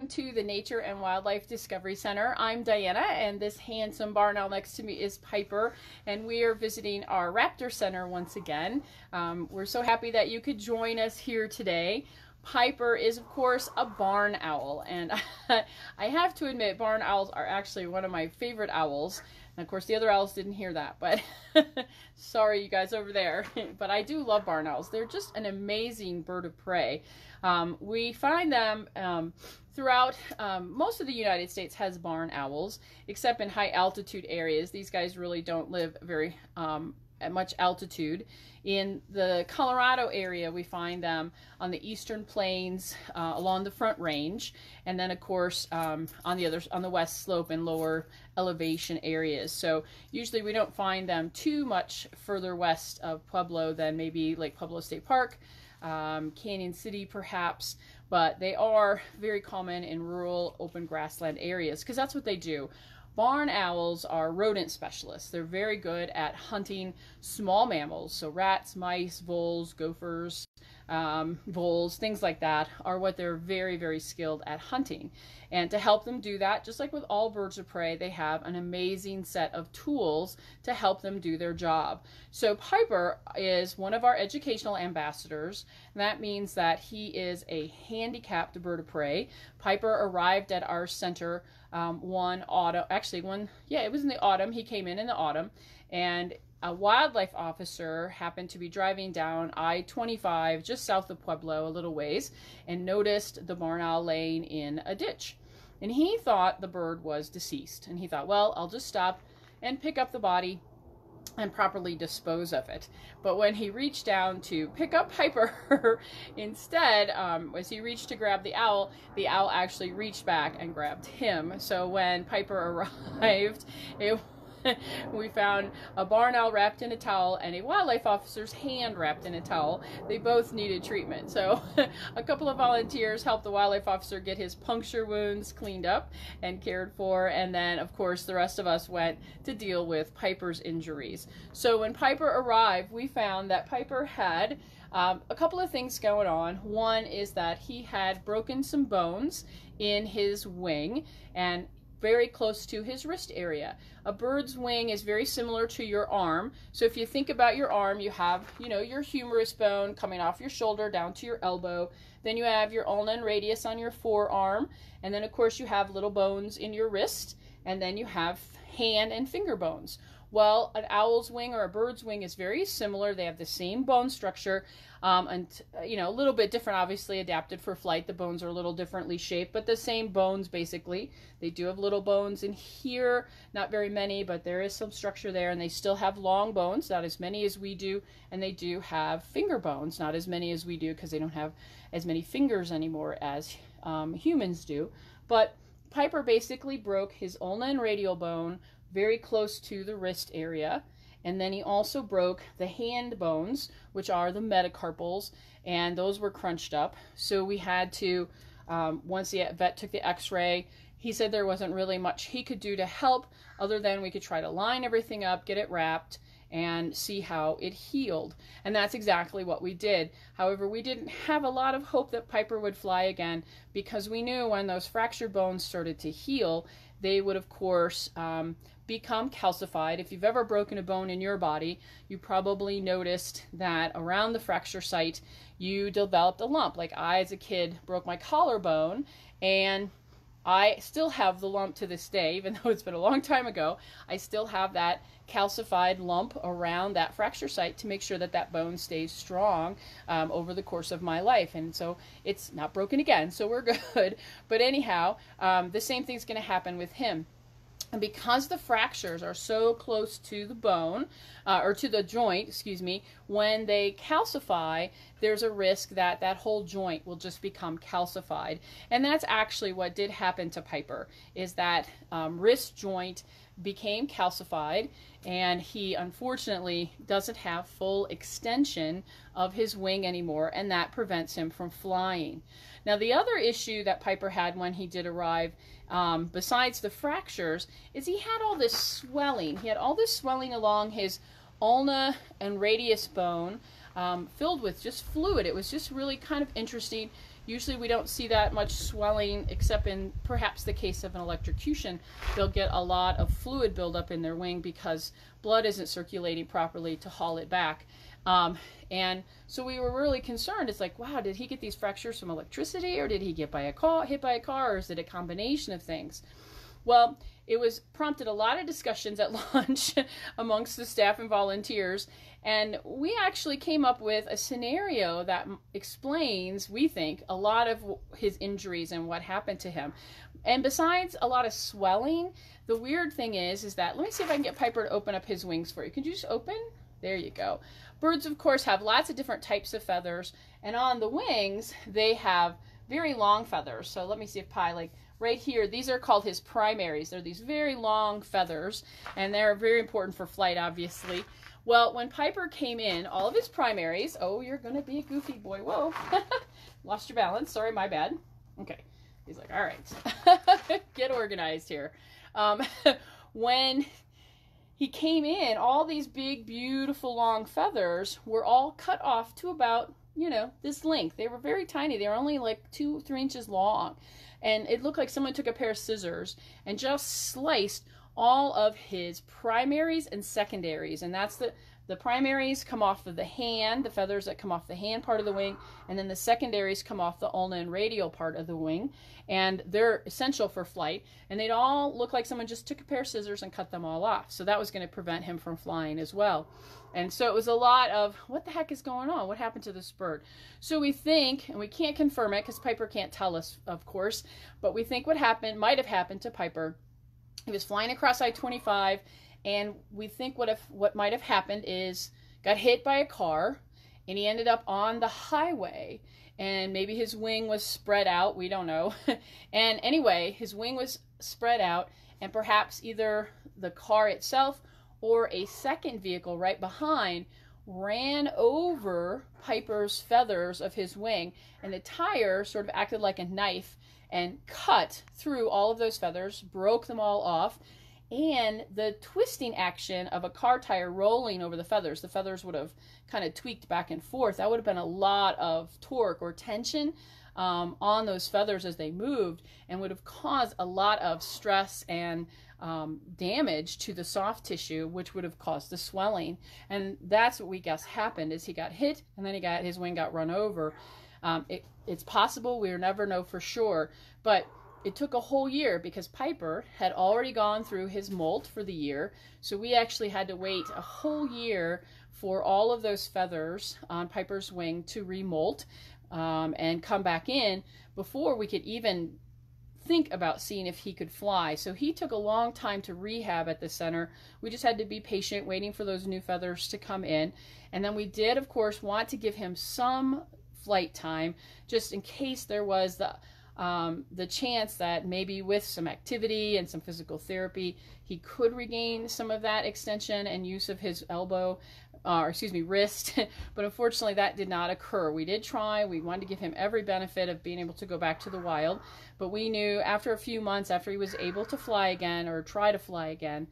to the Nature and Wildlife Discovery Center. I'm Diana, and this handsome barn owl next to me is Piper, and we are visiting our Raptor Center once again. We're so happy that you could join us here today. Piper is, of course, a barn owl, and I have to admit, barn owls are actually one of my favorite owls. And of course, the other owls didn't hear that, but sorry, you guys over there. But I do love barn owls. They're just an amazing bird of prey. We find them throughout most of the United States has barn owls, except in high altitude areas. These guys really don't live very at much altitude. In the Colorado area, we find them on the eastern plains along the Front Range, and then of course on the west slope and lower elevation areas. So usually we don't find them too much further west of Pueblo than maybe Lake Pueblo State Park, Canyon City perhaps, but they are very common in rural open grassland areas because that's what they do. Barn owls are rodent specialists. They're very good at hunting small mammals. So rats, mice, voles, gophers, voles, things like that are what they're very, very skilled at hunting. And to help them do that, just like with all birds of prey, they have an amazing set of tools to help them do their job. So Piper is one of our educational ambassadors. And that means that he is a handicapped bird of prey. Piper arrived at our center it was in the autumn. He came in the autumn, and a wildlife officer happened to be driving down I-25 just south of Pueblo a little ways and noticed the barn owl laying in a ditch. And he thought the bird was deceased. And he thought, well, I'll just stop and pick up the body and properly dispose of it. But when he reached down to pick up Piper, instead, as he reached to grab the owl actually reached back and grabbed him. So when Piper arrived, we found a barn owl wrapped in a towel and a wildlife officer's hand wrapped in a towel. They both needed treatment. So a couple of volunteers helped the wildlife officer get his puncture wounds cleaned up and cared for. And then, of course, the rest of us went to deal with Piper's injuries. So when Piper arrived, we found that Piper had a couple of things going on. One is that he had broken some bones in his wing and very close to his wrist area. A bird's wing is very similar to your arm. So if you think about your arm, you have, your humerus bone coming off your shoulder down to your elbow. Then you have your ulna and radius on your forearm. And then of course you have little bones in your wrist. And then you have hand and finger bones. Well, an owl's wing or a bird's wing is very similar. They have the same bone structure, and a little bit different, obviously adapted for flight. The bones are a little differently shaped, but the same bones basically. They do have little bones in here, not very many, but there is some structure there, and they still have long bones, not as many as we do, and they do have finger bones, not as many as we do because they don't have as many fingers anymore as humans do. But Piper basically broke his ulna and radial bone very close to the wrist area, and then he also broke the hand bones, which are the metacarpals, and those were crunched up. So we had to, once the vet took the x-ray, he said there wasn't really much he could do to help other than we could try to line everything up, get it wrapped, and see how it healed. And that's exactly what we did. However, we didn't have a lot of hope that Piper would fly again because we knew when those fractured bones started to heal, they would, of course, become calcified. If you've ever broken a bone in your body, you probably noticed that around the fracture site, you developed a lump. Like I, as a kid, broke my collarbone, and I still have the lump to this day, even though it's been a long time ago. I still have that calcified lump around that fracture site to make sure that that bone stays strong over the course of my life. And so it's not broken again, so we're good. But anyhow, the same thing's going to happen with him. And because the fractures are so close to the bone, or to the joint, excuse me, when they calcify, there's a risk that that whole joint will just become calcified. And that's actually what did happen to Piper, is that wrist joint became calcified, and he unfortunately doesn't have full extension of his wing anymore, and that prevents him from flying. Now, the other issue that Piper had when he did arrive, besides the fractures, is he had all this swelling. He had all this swelling along his ulna and radius bone, filled with just fluid. It was just really kind of interesting. Usually we don't see that much swelling, except in perhaps the case of an electrocution. They'll get a lot of fluid buildup in their wing because blood isn't circulating properly to haul it back. And so we were really concerned. It's like, wow, did he get these fractures from electricity, or did he get hit by a car, or is it a combination of things? Well, it was prompted a lot of discussions at lunch amongst the staff and volunteers, and we actually came up with a scenario that explains, we think, a lot of his injuries and what happened to him. And besides a lot of swelling, the weird thing is that, let me see if I can get Piper to open up his wings for you. Can you just open? There you go. Birds, of course, have lots of different types of feathers, and on the wings, they have very long feathers. So let me see if right here, these are called his primaries. They're these very long feathers, and they're very important for flight, obviously. Well, when Piper came in, all of his primaries, oh, you're going to be a goofy boy. Whoa, lost your balance. Sorry, my bad. Okay. He's like, all right, get organized here. When he came in, all these big, beautiful, long feathers were all cut off to about, you know, this length. They were very tiny. They were only like 2 or 3 inches long. And it looked like someone took a pair of scissors and just sliced all of his primaries and secondaries. And that's the primaries come off of the hand, the feathers that come off the hand part of the wing, and then the secondaries come off the ulna and radial part of the wing. And they're essential for flight. And they'd all look like someone just took a pair of scissors and cut them all off. So that was going to prevent him from flying as well. And so it was a lot of, what the heck is going on? What happened to this bird? So we think, and we can't confirm it because Piper can't tell us, of course, but we think what happened, might have happened to Piper. He was flying across I-25, and we think what might have happened is got hit by a car, and he ended up on the highway, and maybe his wing was spread out. We don't know. And anyway, his wing was spread out, and perhaps either the car itself or a second vehicle right behind ran over Piper's feathers of his wing, and the tire sort of acted like a knife and cut through all of those feathers, broke them all off, and the twisting action of a car tire rolling over the feathers would have kind of tweaked back and forth. That would have been a lot of torque or tension on those feathers as they moved, and would have caused a lot of stress and damage to the soft tissue, which would have caused the swelling. And that's what we guess happened, is he got hit and then his wing got run over. It's possible, we'll never know for sure, but it took a whole year because Piper had already gone through his molt for the year. So we actually had to wait a whole year for all of those feathers on Piper's wing to remolt and come back in before we could even think about seeing if he could fly. So he took a long time to rehab at the center. We just had to be patient, waiting for those new feathers to come in. And then we did, of course, want to give him some flight time, just in case there was the chance that maybe with some activity and some physical therapy, he could regain some of that extension and use of his wrist. But unfortunately, that did not occur. We did try. We wanted to give him every benefit of being able to go back to the wild. But we knew after a few months, after he was able to fly again or try to fly again,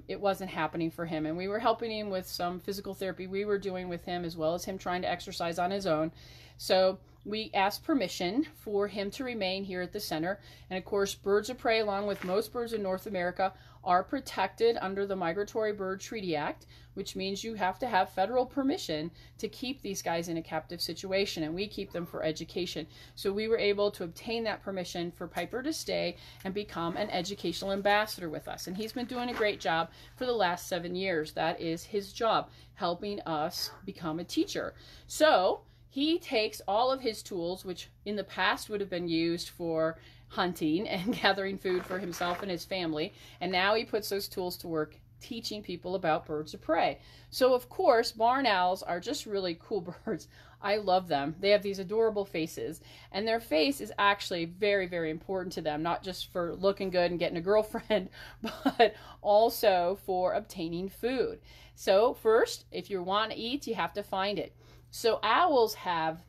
it wasn't happening for him. And we were helping him with some physical therapy we were doing with him, as well as him trying to exercise on his own. So we asked permission for him to remain here at the center. And of course, birds of prey, along with most birds in North America, are protected under the Migratory Bird Treaty Act, which means you have to have federal permission to keep these guys in a captive situation, and we keep them for education. So we were able to obtain that permission for Piper to stay and become an educational ambassador with us. And he's been doing a great job for the last 7 years. That is his job, helping us become a teacher. So he takes all of his tools, which in the past would have been used for hunting and gathering food for himself and his family, and now he puts those tools to work teaching people about birds of prey. So of course, barn owls are just really cool birds. I love them. They have these adorable faces, and their face is actually very, very important to them, not just for looking good and getting a girlfriend, but also for obtaining food. So first, if you want to eat, you have to find it. So owls have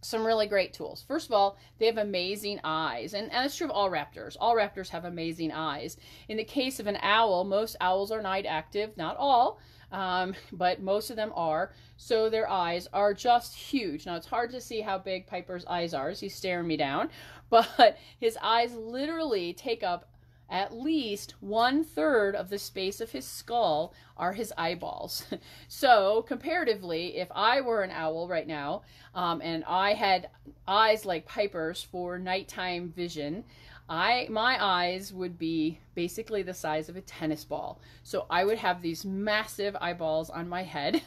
some really great tools. First of all, they have amazing eyes, and that's true of all raptors. All raptors have amazing eyes. In the case of an owl, most owls are night active, not all, but most of them are. So their eyes are just huge. Now it's hard to see how big Piper's eyes are as he's staring me down, but his eyes literally take up at least 1/3 of the space of his skull are his eyeballs. So comparatively, if I were an owl right now, and I had eyes like Piper's for nighttime vision, my eyes would be basically the size of a tennis ball. So I would have these massive eyeballs on my head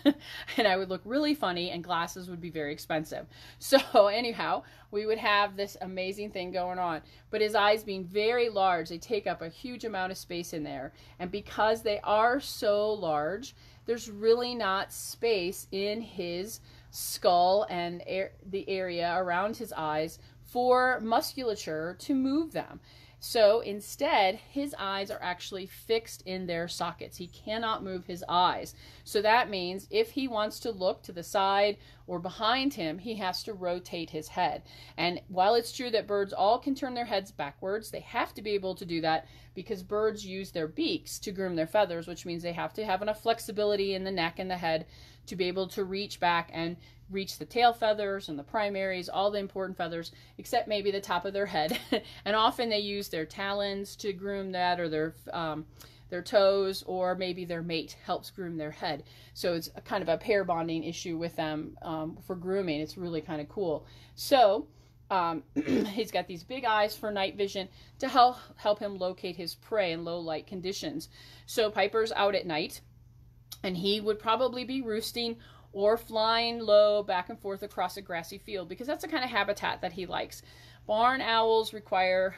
and I would look really funny, and glasses would be very expensive. So anyhow, we would have this amazing thing going on. But his eyes being very large, they take up a huge amount of space in there. And because they are so large, there's really not space in his skull and the area around his eyes for musculature to move them. So instead, his eyes are actually fixed in their sockets. He cannot move his eyes. So that means if he wants to look to the side or behind him, he has to rotate his head. And while it's true that birds all can turn their heads backwards, they have to be able to do that because birds use their beaks to groom their feathers, which means they have to have enough flexibility in the neck and the head to be able to reach back and reach the tail feathers and the primaries, all the important feathers, except maybe the top of their head. And often they use their talons to groom that, or their toes, or maybe their mate helps groom their head. So it's a kind of a pair bonding issue with them for grooming. It's really kind of cool. So he's got these big eyes for night vision to help him locate his prey in low light conditions. So Piper's out at night, and he would probably be roosting or flying low back and forth across a grassy field because that's the kind of habitat that he likes. Barn owls require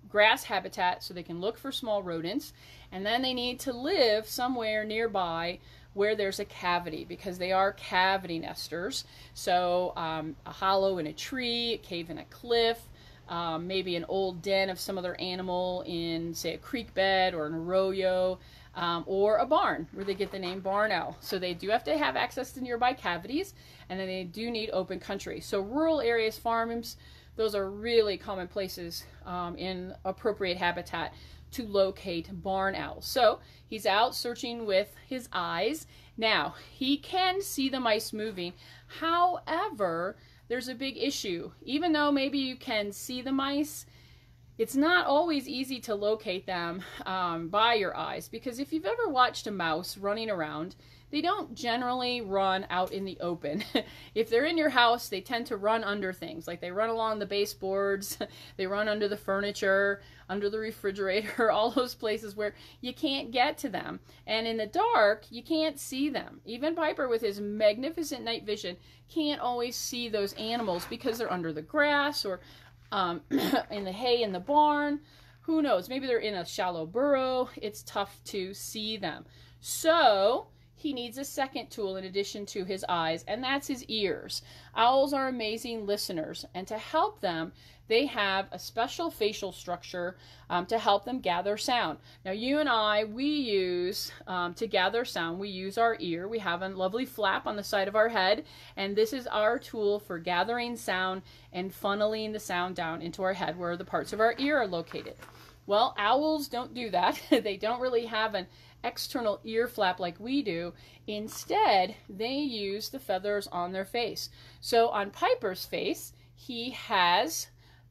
grass habitat so they can look for small rodents, and then they need to live somewhere nearby where there's a cavity because they are cavity nesters. So a hollow in a tree, a cave in a cliff, maybe an old den of some other animal in, say, a creek bed or an arroyo, or a barn where they get the name barn owl. So they do have to have access to nearby cavities, and then they do need open country. So rural areas, farms, those are really common places in appropriate habitat to locate barn owls. So he's out searching with his eyes. Now, he can see the mice moving. However, there's a big issue. Even though maybe you can see the mice, it's not always easy to locate them by your eyes, because if you've ever watched a mouse running around, they don't generally run out in the open. If they're in your house, they tend to run under things. Like they run along the baseboards, they run under the furniture, under the refrigerator, all those places where you can't get to them. And in the dark, you can't see them. Even Piper, with his magnificent night vision, can't always see those animals because they're under the grass or in the hay in the barn. Who knows? Maybe they're in a shallow burrow. It's tough to see them. So he needs a second tool in addition to his eyes, and that's his ears. Owls are amazing listeners, and to help them, they have a special facial structure to help them gather sound. Now, you and I, we use, to gather sound, we use our ear. We have a lovely flap on the side of our head, and this is our tool for gathering sound and funneling the sound down into our head where the parts of our ear are located. Well, owls don't do that. They don't really have an external ear flap like we do. Instead, they use the feathers on their face. So on Piper's face, he has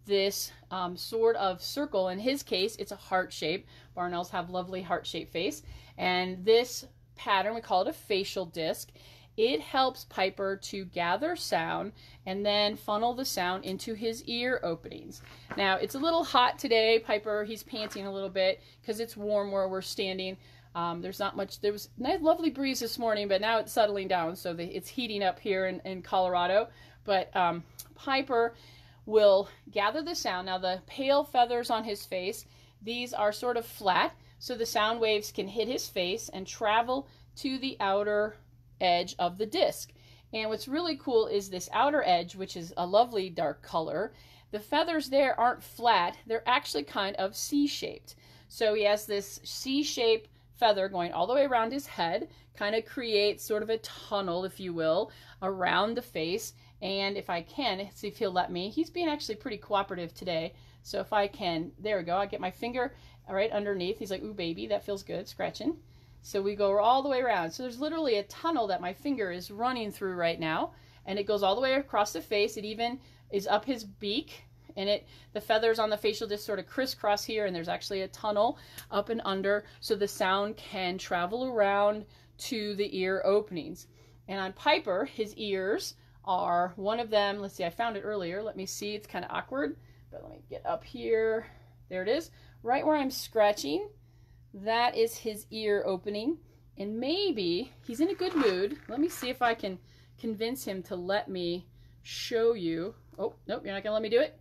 this sort of circle. In his case, it's a heart shape. Barn owls have lovely heart-shaped face. And this pattern, we call it a facial disc. It helps Piper to gather sound and then funnel the sound into his ear openings. Now, it's a little hot today. Piper, he's panting a little bit because it's warm where we're standing. There's not much. There was a nice, lovely breeze this morning, but now it's settling down, so it's heating up here in Colorado. But Piper will gather the sound. Now, the pale feathers on his face, these are sort of flat, so the sound waves can hit his face and travel to the outer edge of the disc. And what's really cool is this outer edge, which is a lovely dark color. The feathers there aren't flat. They're actually kind of C-shaped. So he has this C-shaped feather going all the way around his head, kind of creates sort of a tunnel, if you will, around the face. And if I can, see if he'll let me. He's being actually pretty cooperative today. So if I can, there we go. I get my finger right underneath. He's like, ooh, baby, that feels good, scratching. So we go all the way around. So there's literally a tunnel that my finger is running through right now, and it goes all the way across the face. It even is up his beak, and the feathers on the facial disc sort of crisscross here, and there's actually a tunnel up and under, so the sound can travel around to the ear openings. And on Piper, his ears are one of them. Let's see, I found it earlier. Let me see. It's kind of awkward, but let me get up here. There it is. Right where I'm scratching, that is his ear opening. And maybe he's in a good mood. Let me see if I can convince him to let me show you. Oh, nope, you're not going to let me do it?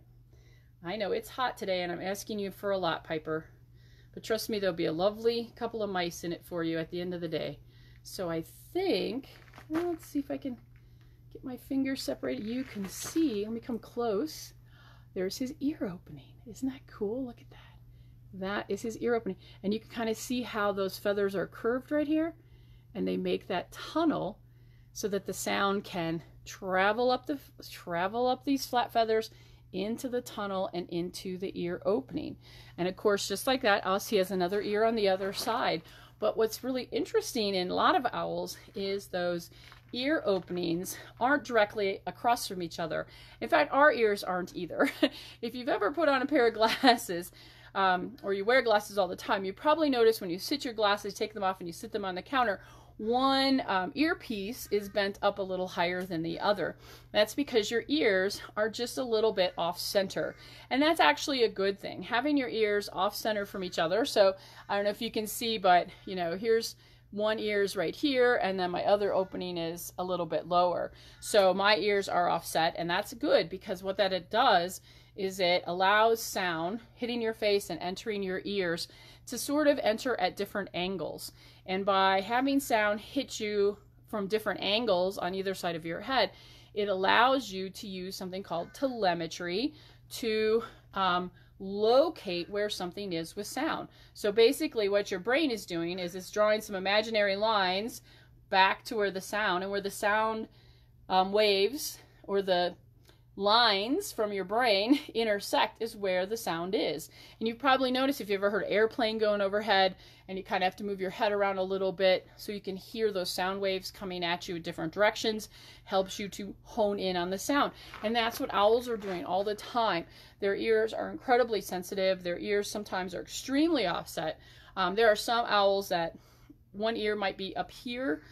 I know it's hot today and I'm asking you for a lot, Piper. But trust me, there'll be a lovely couple of mice in it for you at the end of the day. So I think, well, let's see if I can get my fingers separated. You can see, let me come close. There's his ear opening. Isn't that cool? Look at that. That is his ear opening. And you can kind of see how those feathers are curved right here. And they make that tunnel so that the sound can travel up these flat feathers into the tunnel and into the ear opening. And of course, just like that, he has another ear on the other side. But what's really interesting in a lot of owls is those ear openings aren't directly across from each other. In fact, our ears aren't either. If you've ever put on a pair of glasses, or you wear glasses all the time, you probably notice when you sit your glasses, take them off and you sit them on the counter, one earpiece is bent up a little higher than the other. That's because your ears are just a little bit off center. And that's actually a good thing, having your ears off center from each other. So I don't know if you can see, but you know, here's one ear's right here, and then my other opening is a little bit lower. So my ears are offset, and that's good because what it does is it allows sound hitting your face and entering your ears to sort of enter at different angles. And by having sound hit you from different angles on either side of your head, it allows you to use something called telemetry to locate where something is with sound. So basically what your brain is doing is it's drawing some imaginary lines back to where the sound, and where the sound waves or the lines from your brain intersect is where the sound is. And you've probably noticed, if you've ever heard an airplane going overhead and you kind of have to move your head around a little bit so you can hear those sound waves coming at you in different directions, helps you to hone in on the sound. And that's what owls are doing all the time. Their ears are incredibly sensitive. Their ears sometimes are extremely offset. There are some owls that one ear might be up here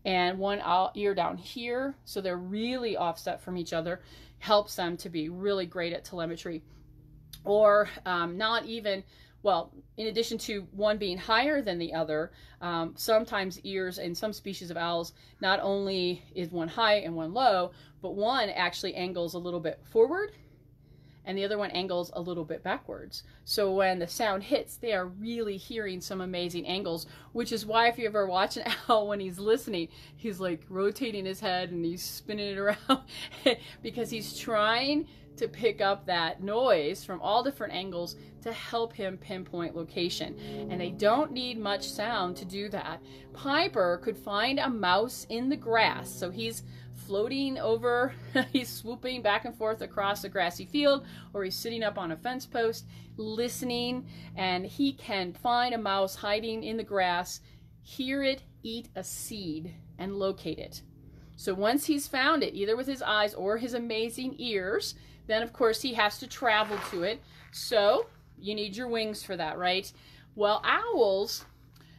and one ear down here, so they're really offset from each other. Helps them to be really great at telemetry. Or not even, well, in addition to one being higher than the other, sometimes ears in some species of owls, not only is one high and one low, but one actually angles a little bit forward and the other one angles a little bit backwards. So when the sound hits, they are really hearing some amazing angles, which is why if you ever watch an owl when he's listening, he's like rotating his head and he's spinning it around because he's trying to pick up that noise from all different angles to help him pinpoint location. And they don't need much sound to do that. Piper could find a mouse in the grass, so he's floating over, he's swooping back and forth across a grassy field, or he's sitting up on a fence post listening, and he can find a mouse hiding in the grass, hear it, eat a seed, and locate it. So once he's found it, either with his eyes or his amazing ears, then of course he has to travel to it. So you need your wings for that, right? Well, owls,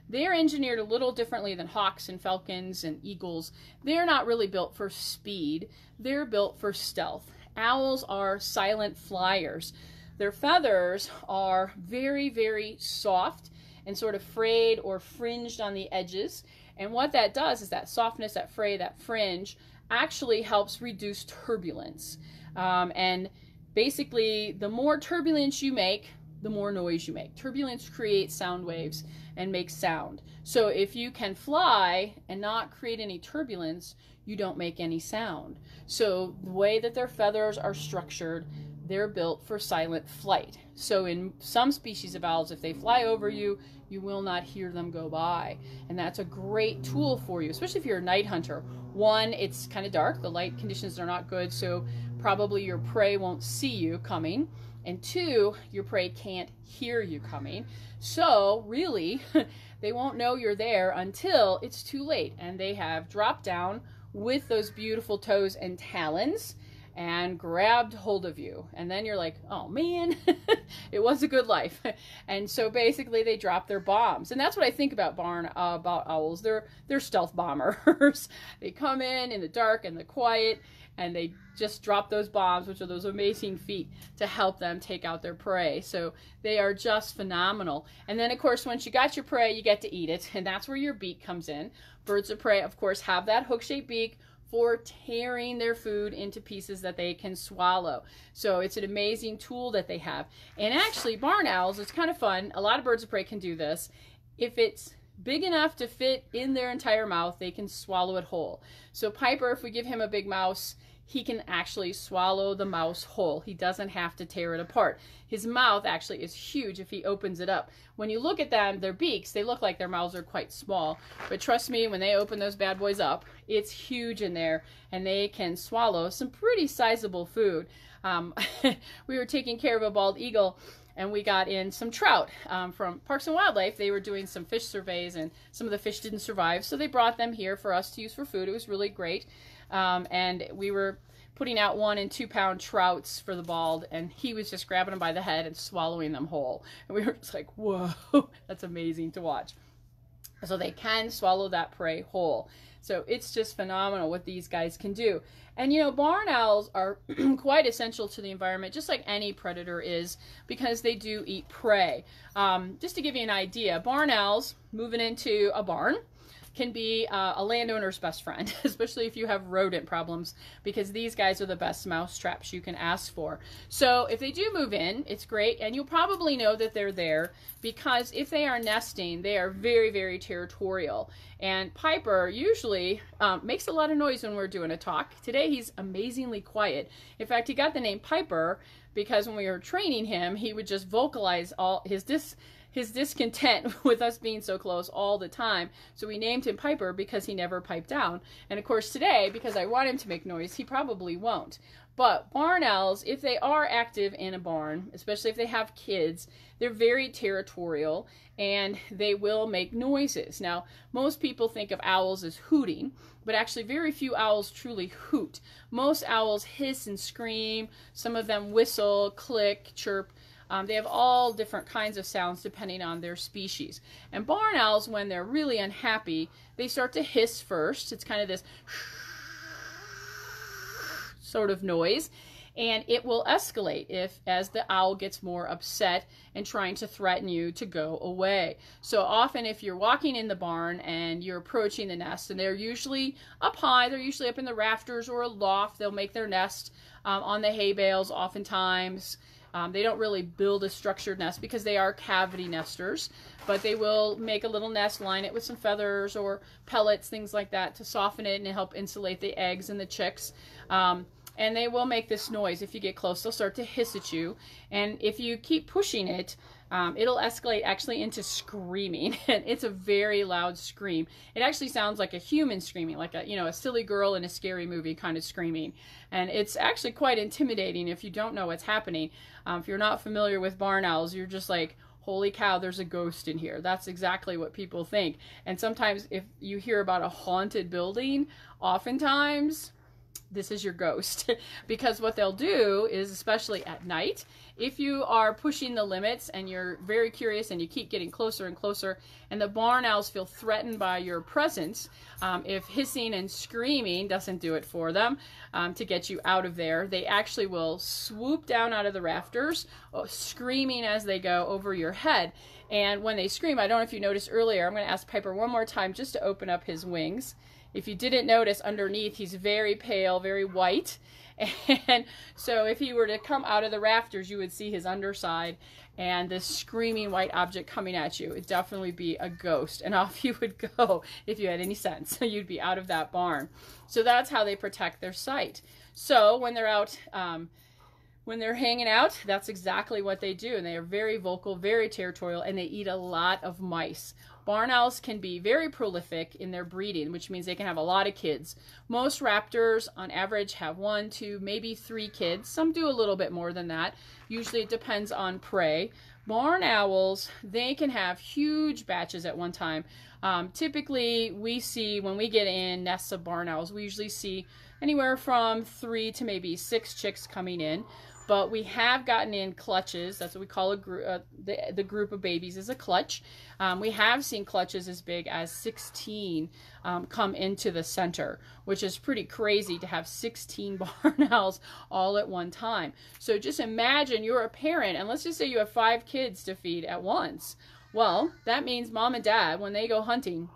they're engineered a little differently than hawks and falcons and eagles. They're not really built for speed. They're built for stealth. Owls are silent flyers. Their feathers are very, very soft and sort of frayed or fringed on the edges. And what that does is that softness, that fray, that fringe actually helps reduce turbulence. And basically, the more turbulence you make, the more noise you make. Turbulence creates sound waves and makes sound. So if you can fly and not create any turbulence, you don't make any sound. So the way that their feathers are structured, they're built for silent flight. So in some species of owls, if they fly over you, you will not hear them go by. And that's a great tool for you, especially if you're a night hunter. One, it's kind of dark, the light conditions are not good, so probably your prey won't see you coming. and 2, your prey can't hear you coming. So really, they won't know you're there until it's too late and they have dropped down with those beautiful toes and talons and grabbed hold of you. And then you're like, oh man, it was a good life. And so basically they drop their bombs. And that's what I think about owls. They're stealth bombers. They come in the dark and the quiet, and they just drop those bombs, which are those amazing feet, to help them take out their prey. So they are just phenomenal. And then of course, once you got your prey, you get to eat it. And that's where your beak comes in. Birds of prey, of course, have that hook-shaped beak for tearing their food into pieces that they can swallow. So it's an amazing tool that they have. And actually, barn owls, it's kind of fun. A lot of birds of prey can do this. If it's big enough to fit in their entire mouth, they can swallow it whole. So Piper, if we give him a big mouse, he can actually swallow the mouse whole. He doesn't have to tear it apart. His mouth actually is huge if he opens it up. When you look at them, their beaks, they look like their mouths are quite small. But trust me, when they open those bad boys up, it's huge in there, and they can swallow some pretty sizable food. We were taking care of a bald eagle, and we got in some trout from Parks and Wildlife. They were doing some fish surveys, and some of the fish didn't survive, so they brought them here for us to use for food. It was really great. And we were putting out 1 and 2 pound trouts for the bald, and he was just grabbing them by the head and swallowing them whole. And we were just like, whoa, that's amazing to watch. So they can swallow that prey whole. So it's just phenomenal what these guys can do. And you know, barn owls are quite essential to the environment, just like any predator is, because they do eat prey. Just to give you an idea, barn owls moving into a barn can be a landowner's best friend, especially if you have rodent problems, because these guys are the best mouse traps you can ask for. So if they do move in, it's great, and you'll probably know that they're there, because if they are nesting, they are very, very territorial. And Piper usually makes a lot of noise when we're doing a talk. Today he's amazingly quiet. In fact, he got the name Piper because when we were training him, he would just vocalize all his discontent with us being so close all the time. So we named him Piper because he never piped down. And of course today, because I want him to make noise, he probably won't. But barn owls, if they are active in a barn, especially if they have kids, they're very territorial and they will make noises. Now, most people think of owls as hooting, but actually very few owls truly hoot. Most owls hiss and scream. Some of them whistle, click, chirp. They have all different kinds of sounds depending on their species. And barn owls, when they're really unhappy, they start to hiss first. It's kind of this sort of noise, and it will escalate as the owl gets more upset and trying to threaten you to go away. So often if you're walking in the barn and you're approaching the nest, and they're usually up high, they're usually up in the rafters or a loft, they'll make their nest on the hay bales oftentimes. They don't really build a structured nest because they are cavity nesters, but they will make a little nest, line it with some feathers or pellets, things like that, to soften it and help insulate the eggs and the chicks. And they will make this noise. If you get close, they'll start to hiss at you. And if you keep pushing it, it'll escalate actually into screaming. And it's a very loud scream. It actually sounds like a human screaming, like a silly girl in a scary movie kind of screaming. And it's actually quite intimidating if you don't know what's happening. If you're not familiar with barn owls, you're just like, holy cow, there's a ghost in here. That's exactly what people think. And sometimes if you hear about a haunted building, oftentimes this is your ghost. Because what they'll do is, especially at night, if you are pushing the limits and you're very curious and you keep getting closer and closer, and the barn owls feel threatened by your presence, if hissing and screaming doesn't do it for them to get you out of there, they actually will swoop down out of the rafters, screaming as they go over your head. And when they scream, I don't know if you noticed earlier, I'm going to ask Piper one more time just to open up his wings. If you didn't notice, underneath he's very pale, very white. And so if he were to come out of the rafters, you would see his underside and this screaming white object coming at you. It'd definitely be a ghost, and off you would go if you had any sense. You'd be out of that barn. So that's how they protect their site. So when they're out, when they're hanging out, that's exactly what they do. And they are very vocal, very territorial, and they eat a lot of mice. Barn owls can be very prolific in their breeding, which means they can have a lot of kids. Most raptors on average have 1, 2, maybe 3 kids. Some do a little bit more than that. Usually it depends on prey. Barn owls, they can have huge batches at one time. Typically we see, when we get in nests of barn owls, we usually see anywhere from 3 to maybe 6 chicks coming in. But we have gotten in clutches. That's what we call a the group of babies is a clutch. We have seen clutches as big as 16 come into the center, which is pretty crazy to have 16 barn owls all at one time. So just imagine you're a parent, and let's just say you have 5 kids to feed at once. Well, that means mom and dad, when they go hunting,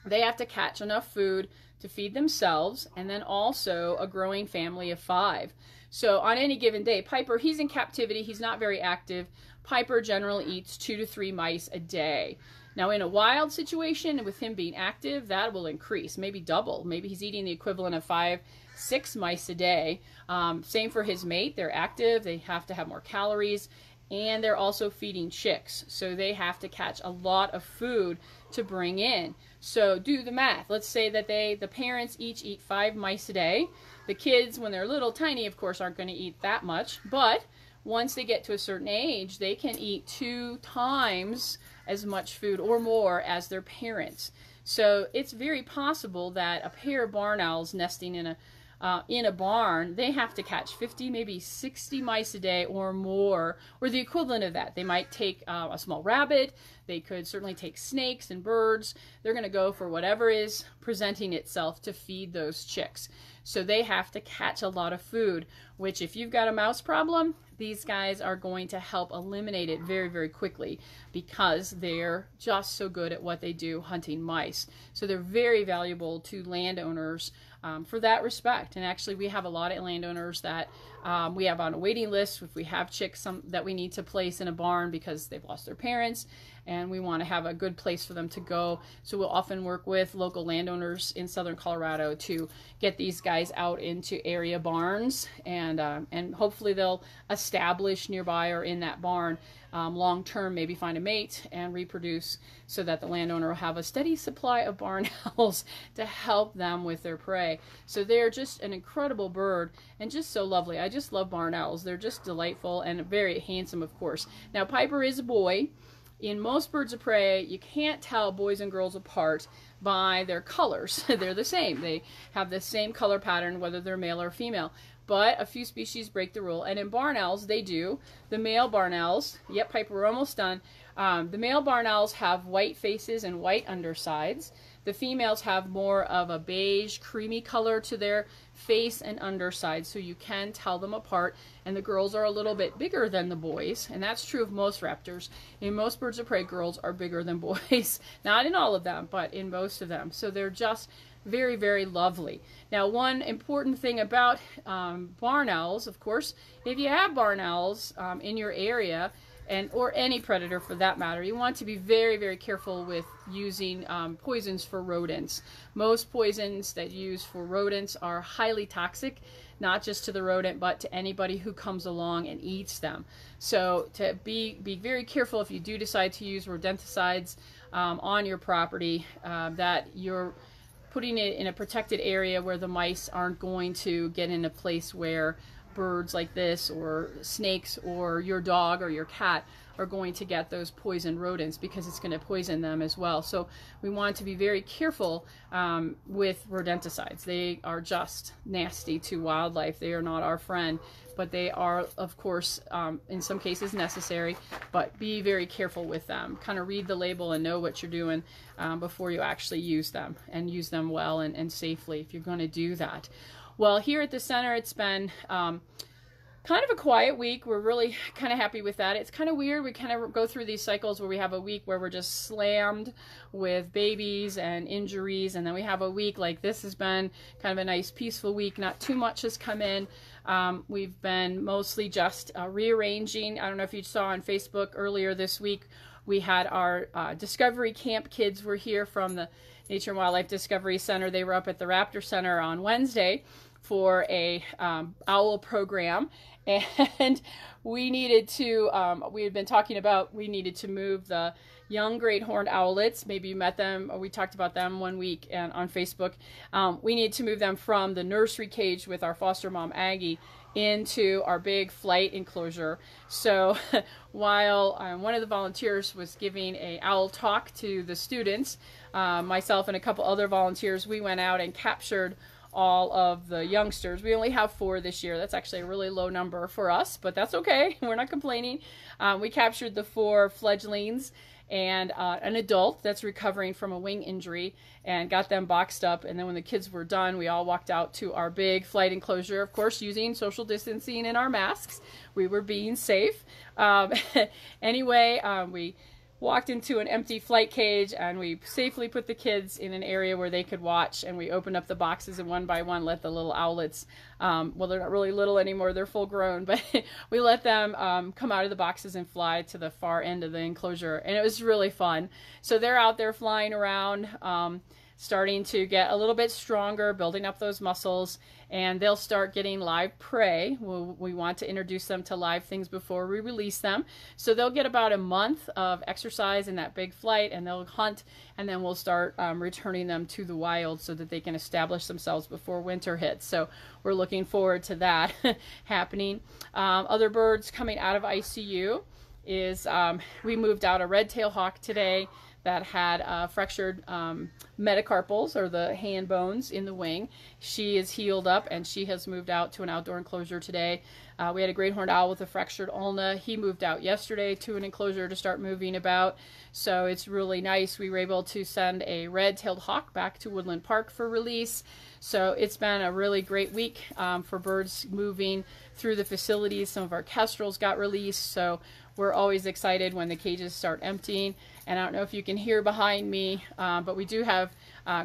they have to catch enough food to feed themselves and then also a growing family of 5. So on any given day, Piper, he's in captivity. He's not very active. Piper generally eats 2 to 3 mice a day. Now in a wild situation, with him being active, that will increase, maybe double. Maybe he's eating the equivalent of 5, 6 mice a day. Same for his mate. They're active. They have to have more calories. And they're also feeding chicks. So they have to catch a lot of food to bring in. So do the math. Let's say that the parents each eat 5 mice a day. The kids, when they're little tiny, of course, aren't going to eat that much. But once they get to a certain age, they can eat 2 times as much food or more as their parents. So it's very possible that a pair of barn owls nesting in a barn, they have to catch 50, maybe 60 mice a day or more, or the equivalent of that. They might take a small rabbit. They could certainly take snakes and birds. They're going to go for whatever is presenting itself to feed those chicks. So they have to catch a lot of food, which if you've got a mouse problem, these guys are going to help eliminate it very, very quickly because they're just so good at what they do, hunting mice. So they're very valuable to landowners for that respect. And actually we have a lot of landowners that we have on a waiting list if we have chicks that we need to place in a barn because they've lost their parents and we want to have a good place for them to go. So we'll often work with local landowners in southern Colorado to get these guys out into area barns, and hopefully they'll establish nearby or in that barn long term, maybe find a mate and reproduce so that the landowner will have a steady supply of barn owls to help them with their prey. So they're just an incredible bird and just so lovely. I just love barn owls. They're just delightful and very handsome, of course. Now Piper is a boy. In most birds of prey, you can't tell boys and girls apart by their colors. They're the same. They have the same color pattern, whether they're male or female. But a few species break the rule. And in barn owls, they do. The male barn owls, yep, Piper, we're almost done. The male barn owls have white faces and white undersides. The females have more of a beige, creamy color to their face and underside, so you can tell them apart. And the girls are a little bit bigger than the boys, and that's true of most raptors. In most birds of prey, girls are bigger than boys. Not in all of them, but in most of them. So they're just very, very lovely. Now, one important thing about barn owls, of course, if you have barn owls in your area, or any predator for that matter, you want to be very, very careful with using poisons for rodents. Most poisons that you use for rodents are highly toxic, not just to the rodent, but to anybody who comes along and eats them. So to be very careful if you do decide to use rodenticides on your property, that you're putting it in a protected area where the mice aren't going to get in a place where birds like this or snakes or your dog or your cat are going to get those poison rodents, because it's going to poison them as well. So we want to be very careful with rodenticides. They are just nasty to wildlife. They are not our friend, but they are, of course, in some cases necessary, but be very careful with them. Kind of read the label and know what you're doing before you actually use them, and use them well and safely if you're going to do that. Well, here at the center, it's been kind of a quiet week. We're really kind of happy with that. It's kind of weird. We kind of go through these cycles where we have a week where we're just slammed with babies and injuries, and then we have a week like this has been kind of a nice peaceful week. Not too much has come in. We've been mostly just rearranging. I don't know if you saw on Facebook earlier this week, we had our Discovery Camp kids were here from the Nature and Wildlife Discovery Center. They were up at the Raptor Center on Wednesday for a owl program, and we needed to, we had been talking about we needed to move the young great horned owlets. Maybe you met them, or we talked about them one week and on Facebook. We needed to move them from the nursery cage with our foster mom Aggie into our big flight enclosure. So while one of the volunteers was giving a owl talk to the students, myself and a couple other volunteers, we went out and captured all of the youngsters. We only have 4 this year. That's actually a really low number for us, but that's okay. We're not complaining. We captured the 4 fledglings and an adult that's recovering from a wing injury, and got them boxed up. And then when the kids were done, we all walked out to our big flight enclosure, of course using social distancing and our masks. We were being safe. Anyway, we walked into an empty flight cage, and we safely put the kids in an area where they could watch, and we opened up the boxes, and one by one let the little owlets, well, they're not really little anymore, they're full grown, but we let them come out of the boxes and fly to the far end of the enclosure, and it was really fun. So they're out there flying around, starting to get a little bit stronger, building up those muscles, and they'll start getting live prey. We want to introduce them to live things before we release them. So they'll get about a month of exercise in that big flight, and they'll hunt, and then we'll start returning them to the wild so that they can establish themselves before winter hits. So we're looking forward to that happening. Other birds coming out of ICU is we moved out a red-tailed hawk today that had fractured metacarpals, or the hand bones in the wing. She is healed up, and she has moved out to an outdoor enclosure today. We had a great horned owl with a fractured ulna. He moved out yesterday to an enclosure to start moving about. So it's really nice. We were able to send a red-tailed hawk back to Woodland Park for release. So it's been a really great week for birds moving through the facilities. Some of our kestrels got released, so we're always excited when the cages start emptying. And I don't know if you can hear behind me, but we do have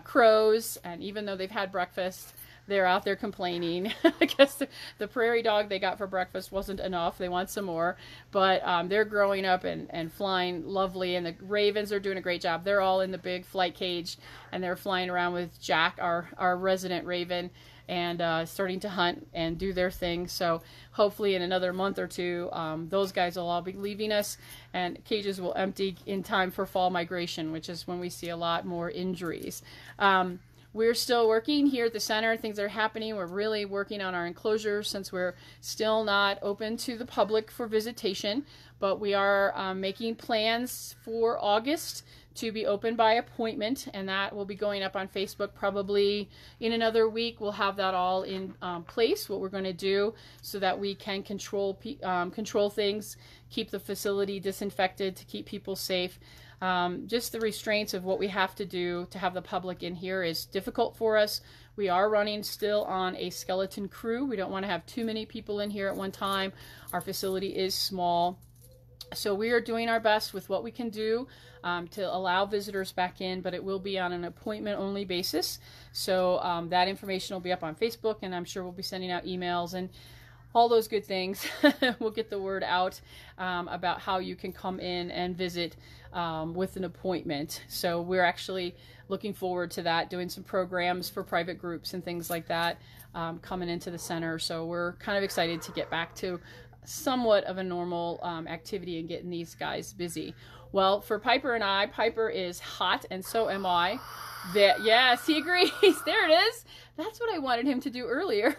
crows, and even though they've had breakfast, they're out there complaining. I guess the prairie dog they got for breakfast wasn't enough. They want some more. But they're growing up and flying lovely, and the ravens are doing a great job. They're all in the big flight cage, and they're flying around with Jack, our resident raven, and starting to hunt and do their thing. So hopefully in another month or 2, those guys will all be leaving us, and cages will empty in time for fall migration, which is when we see a lot more injuries. We're still working here at the center. Things are happening. We're really working on our enclosure since we're still not open to the public for visitation, but we are making plans for August to be open by appointment, and that will be going up on Facebook probably in another week. We'll have that all in place, what we're going to do, so that we can control things, keep the facility disinfected, to keep people safe. Just the restraints of what we have to do to have the public in here is difficult for us. We are running still on a skeleton crew. We don't want to have too many people in here at one time. Our facility is small. So we are doing our best with what we can do to allow visitors back in, but it will be on an appointment-only basis. So that information will be up on Facebook, and I'm sure we'll be sending out emails and all those good things. We'll get the word out about how you can come in and visit with an appointment. So we're actually looking forward to that, doing some programs for private groups and things like that coming into the center. So we're kind of excited to get back to somewhat of a normal activity and getting these guys busy. Well, for Piper and I, Piper is hot, and so am I. Yes, he agrees. There it is. That's what I wanted him to do earlier.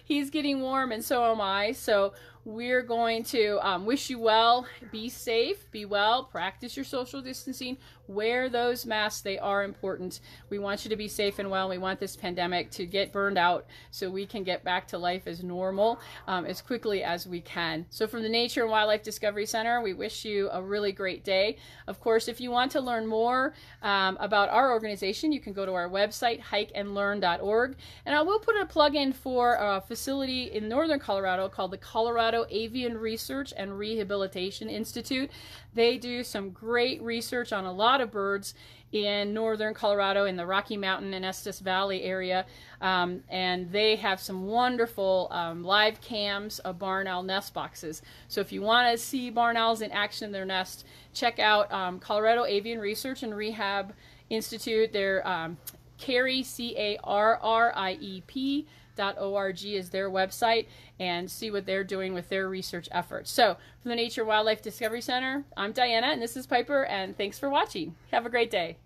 He's getting warm, and so am I. So we're going to wish you well. Be safe, be well, practice your social distancing, wear those masks. They are important. We want you to be safe and well. We want this pandemic to get burned out so we can get back to life as normal as quickly as we can. So from the Nature and Wildlife Discovery Center, we wish you a really great day. Of course, if you want to learn more about our organization, you can go to our website, hikeandlearn.org. And I will put a plug in for a facility in northern Colorado called the Colorado Avian Research and Rehabilitation Institute. They do some great research on a lot of birds in northern Colorado, in the Rocky Mountain and Estes Valley area, and they have some wonderful live cams of barn owl nest boxes. So if you want to see barn owls in action in their nest, check out Colorado Avian Research and Rehab Institute. They're Carrie, CARRIEP nwdcco.org is their website, and see what they're doing with their research efforts. So from the Nature Wildlife Discovery Center, I'm Diana, and this is Piper, and thanks for watching. Have a great day.